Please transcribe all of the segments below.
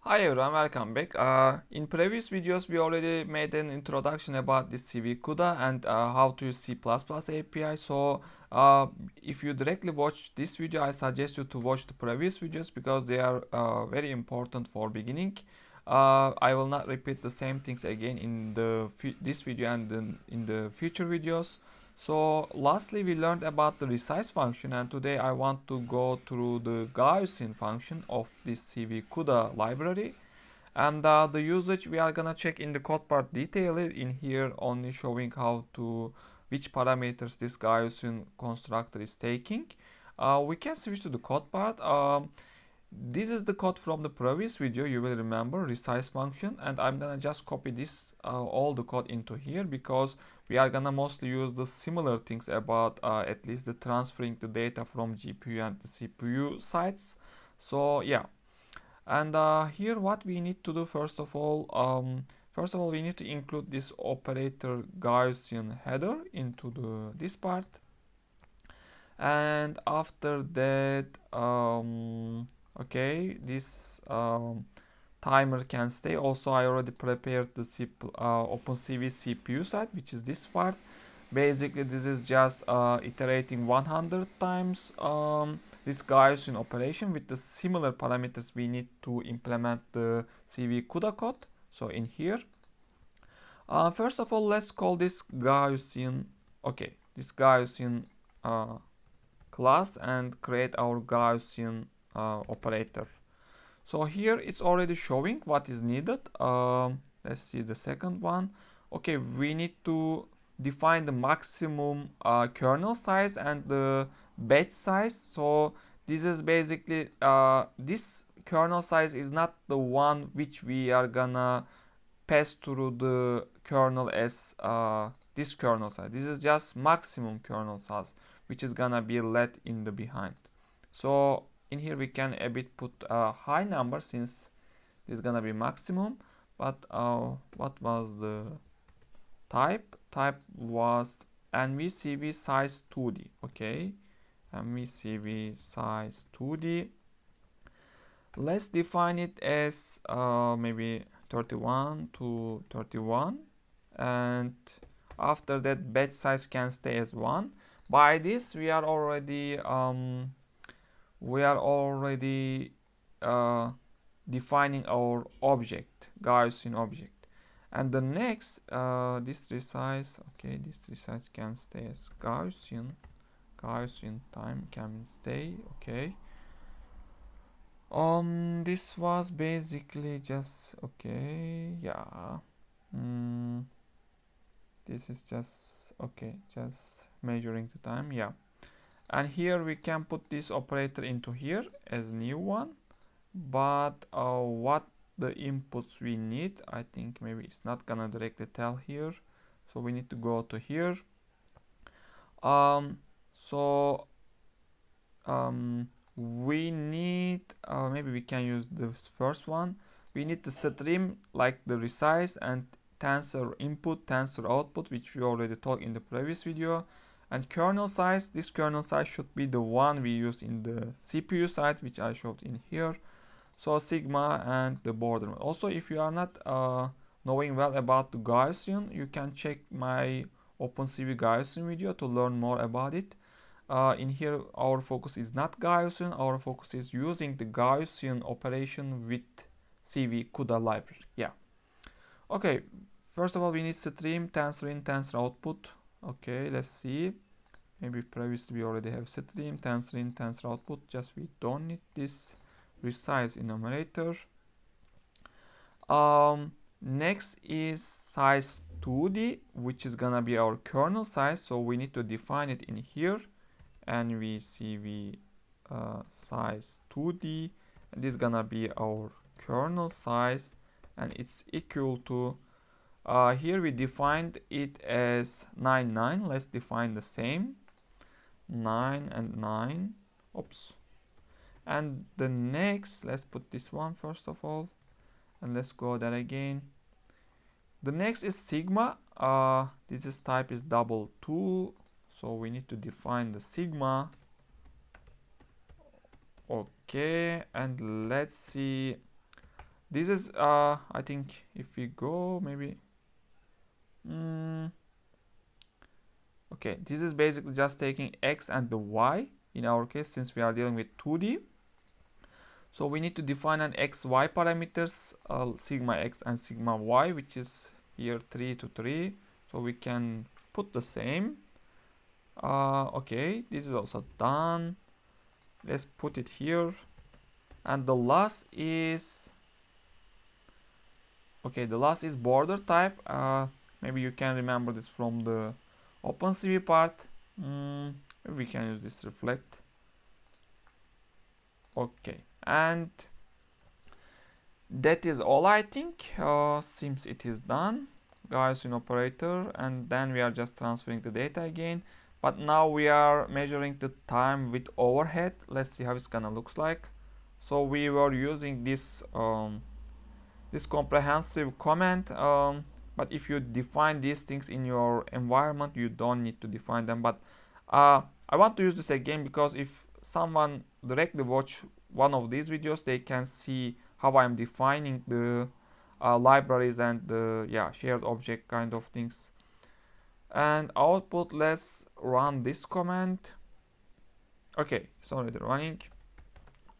Hi everyone, welcome back. In previous videos, we already made an introduction about this CV-CUDA and how to use C++ API. So if you directly watch this video, I suggest you to watch the previous videos because they are very important for beginning. I will not repeat the same things again in this video and in the future videos. So lastly, we learned about the resize function, and today I want to go through the Gaussian function of this CV-CUDA library. And the usage we are gonna check in the code part detail in here, only showing which parameters this Gaussian constructor is taking. We can switch to the code part. This is the code from the previous video, you will remember, resize function, and I'm gonna just copy this all the code into here because we are gonna mostly use the similar things about at least the transferring the data from GPU and the CPU sides. So yeah, and here what we need to do first of all we need to include this operator Gaussian header into this part, and after that okay, this timer can stay. Also, I already prepared the OpenCV CPU side, which is this part. Basically, this is just iterating 100 times this Gaussian operation with the similar parameters we need to implement the CV-CUDA code. So in here, first of all, let's call this Gaussian, okay, this Gaussian class and create our Gaussian operator. So here it's already showing what is needed. Let's see the second one. Okay, we need to define the maximum kernel size and the batch size. So this is basically this kernel size is not the one which we are gonna pass through the kernel as this kernel size. This is just maximum kernel size which is gonna be let in the behind. So in here we can a bit put a high number since this is gonna be maximum. But what was the type? Type was NVCV size 2D. Okay, NVCV size 2D. Let's define it as maybe 31 to 31, and after that batch size can stay as 1. By this we are already defining our object, Gaussian object. And the next this resize, okay, this resize can stay as Gaussian time can stay. Okay, this was basically just okay, yeah. This is just okay, just measuring the time, yeah. And here we can put this operator into here as new one. But what the inputs we need, I think maybe it's not gonna directly tell here, so we need to go to here. We need maybe we can use this first one. We need the stream like the resize and tensor input, tensor output, which we already talked in the previous video. And kernel size, this kernel size should be the one we use in the CPU side, which I showed in here. So sigma and the border. Also, if you are not knowing well about the Gaussian, you can check my OpenCV Gaussian video to learn more about it. In here, our focus is not Gaussian. Our focus is using the Gaussian operation with CV-CUDA library. Yeah. Okay. First of all, we need stream, tensor in, tensor output. Okay, let's see. Maybe previously we already have stream, tensor in, tensor output. Just we don't need this resize enumerator. Next is size 2D, which is gonna be our kernel size. So we need to define it in here. NVCV size 2D, and this is gonna be our kernel size, and it's equal to here we defined it as 9, let's define the same 9 and 9. Oops. And the next, let's put this one first of all, and let's go there again. The next is sigma. This is type is 2, so we need to define the sigma. Okay, and let's see this is I think if we go maybe okay, this is basically just taking x and the y in our case, since we are dealing with 2D. So we need to define an xy parameters, sigma x and sigma y, which is here 3 to 3. So we can put the same. Okay, this is also done. Let's put it here. And the last is, okay, the last is border type. Maybe you can remember this from the OpenCV part. Maybe we can use this reflect. Okay, and that is all, I think. Seems it is done. Gaussian operator, and then we are just transferring the data again. But now we are measuring the time with overhead. Let's see how it's gonna looks like. So we were using this this comprehensive comment, but if you define these things in your environment, you don't need to define them. But I want to use this again because if someone directly watch one of these videos, they can see how I'm defining the libraries and the shared object kind of things. And output, let's run this command. Okay, it's already running.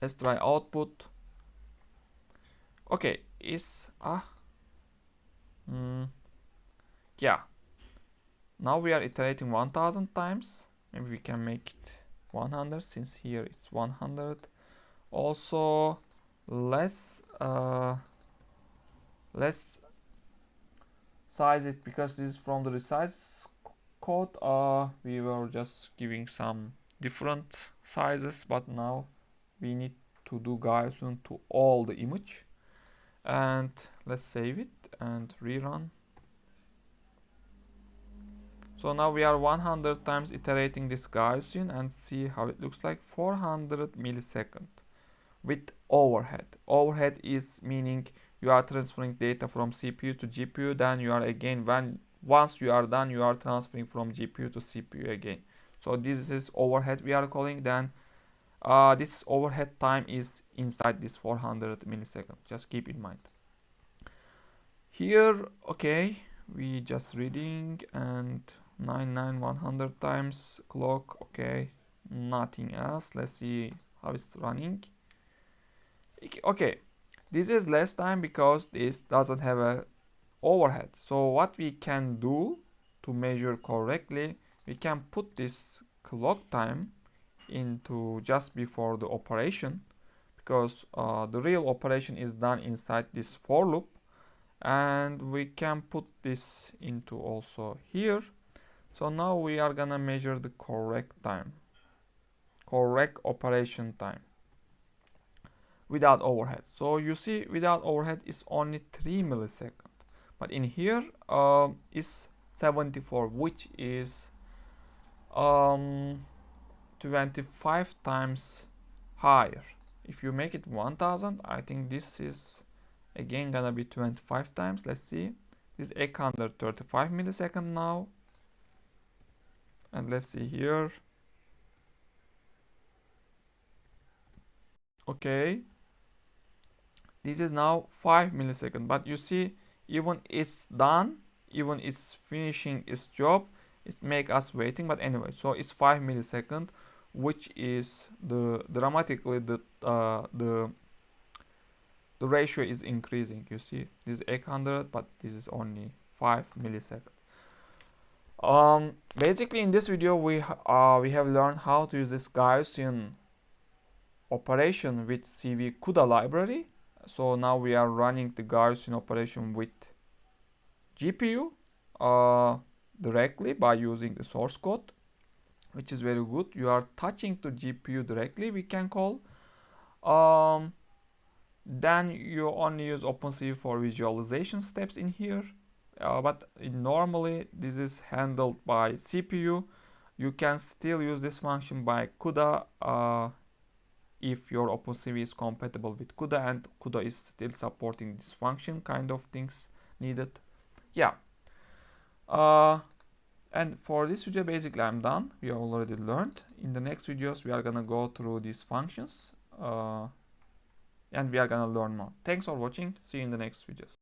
Let's try output. Okay, is yeah, now we are iterating 1000 times. Maybe we can make it 100 since here it's 100. Also, let's size it, because this is from the resize code. We were just giving some different sizes, but now we need to do Gaussian to all the image. And let's save it and rerun. So now we are 100 times iterating this Gaussian and see how it looks like. 400 milliseconds with overhead. Overhead is meaning you are transferring data from CPU to GPU, then you are again, once you are done, you are transferring from GPU to CPU again. So this is overhead we are calling. Then this overhead time is inside this 400 milliseconds. Just keep in mind. Here, okay, we just reading and 100 times clock. Okay, nothing else. Let's see how it's running. Okay, this is less time because this doesn't have a overhead. So what we can do to measure correctly, we can put this clock time into just before the operation, because the real operation is done inside this for loop, and we can put this into also here. So now we are gonna measure the correct time, correct operation time without overhead. So you see, without overhead is only 3 milliseconds, but in here is 74, which is 25 times higher. If you make it 1000, I think this is again gonna be 25 times. Let's see, this is 835 milliseconds now. And let's see here. Okay, this is now 5 milliseconds, but you see, even it's done, even it's finishing its job, it make us waiting. But anyway, so it's 5 milliseconds, which is the dramatically the ratio is increasing. You see, this is 800, but this is only 5 milliseconds. Basically in this video we have learned how to use this Gaussian operation with CV-CUDA library. So now we are running the Gaussian operation with GPU directly by using the source code, which is very good. You are touching to GPU directly, we can call. Then you only use OpenCV for visualization steps in here. But normally this is handled by CPU. You can still use this function by CUDA if your OpenCV is compatible with CUDA and CUDA is still supporting this function kind of things needed. Yeah. And for this video, basically I'm done. We already learned. In the next videos we are gonna go through these functions. and we are gonna learn more. Thanks for watching. See you in the next videos.